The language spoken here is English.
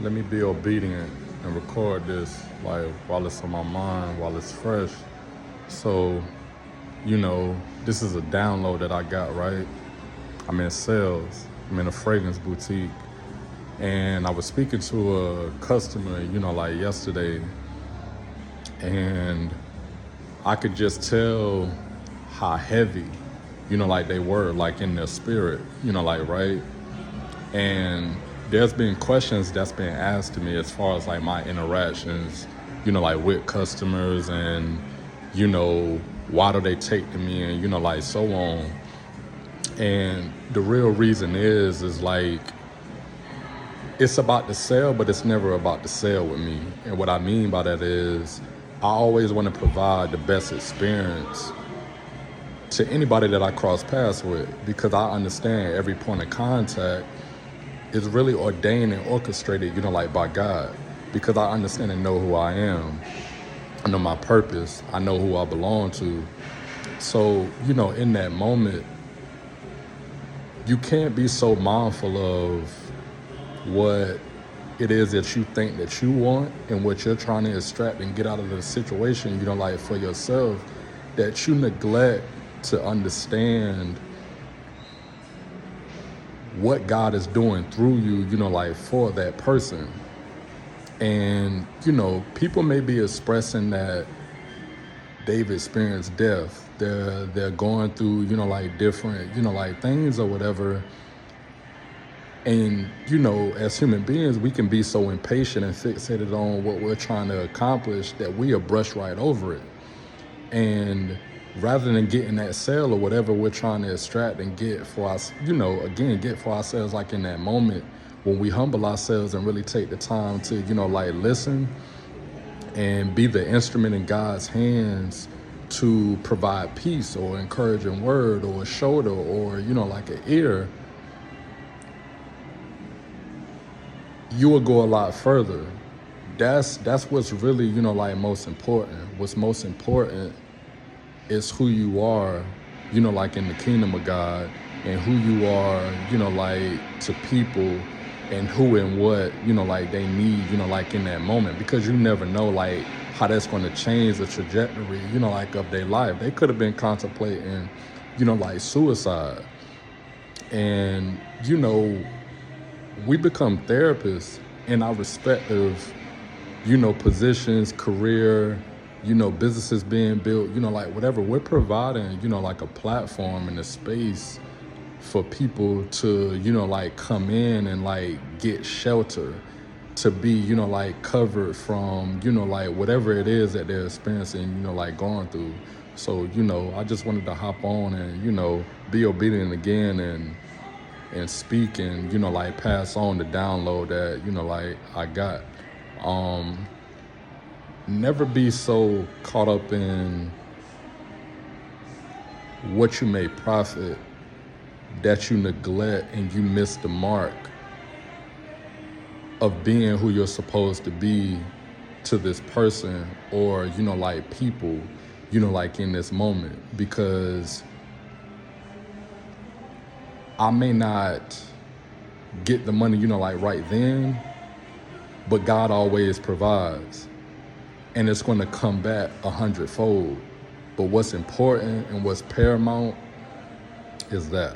let me be obedient and record this like while it's on my mind, while it's fresh. So, this is a download that I got, right? I'm in sales. I'm in a fragrance boutique. And I was speaking to a customer, like yesterday, and I could just tell how heavy, like they were, like in their spirit, like, right? And there's been questions that's been asked to me as far as like my interactions, like with customers and, why do they take to me and, like so on. And the real reason is like, it's about the sale, but it's never about the sale with me. And what I mean by that is I always want to provide the best experience to anybody that I cross paths with, because I understand every point of contact is really ordained and orchestrated, like by God, because I understand and know who I am. I know my purpose. I know who I belong to. So, in that moment, you can't be so mindful of what it is that you think that you want and what you're trying to extract and get out of the situation, like for yourself, that you neglect to understand what God is doing through you, like for that person. And, people may be expressing that they've experienced death. They're going through, like different, like things or whatever. And, as human beings, we can be so impatient and fixated on what we're trying to accomplish that we'll brush right over it. And rather than getting that sale or whatever we're trying to extract and get for us, get for ourselves, like in that moment when we humble ourselves and really take the time to, like listen and be the instrument in God's hands to provide peace or encouraging word or a shoulder or, like an ear, you will go a lot further. That's what's really, like most important. What's most important is who you are, like in the kingdom of God, and who you are, like to people, and who and what, like they need, like in that moment, because you never know, like how that's going to change the trajectory, like of their life. They could have been contemplating, like suicide. And, we become therapists in our respective, positions, career, businesses being built, like whatever. We're providing, like a platform and a space for people to, like come in and like get shelter, to be, like covered from, like whatever it is that they're experiencing, like going through. So, I just wanted to hop on and, be obedient again and speak and, like pass on the download that, like I got. Never be so caught up in what you may profit that you neglect and you miss the mark of being who you're supposed to be to this person or, like people, like in this moment. Because I may not get the money, like right then, but God always provides. And it's going to come back 100-fold. But what's important and what's paramount is that.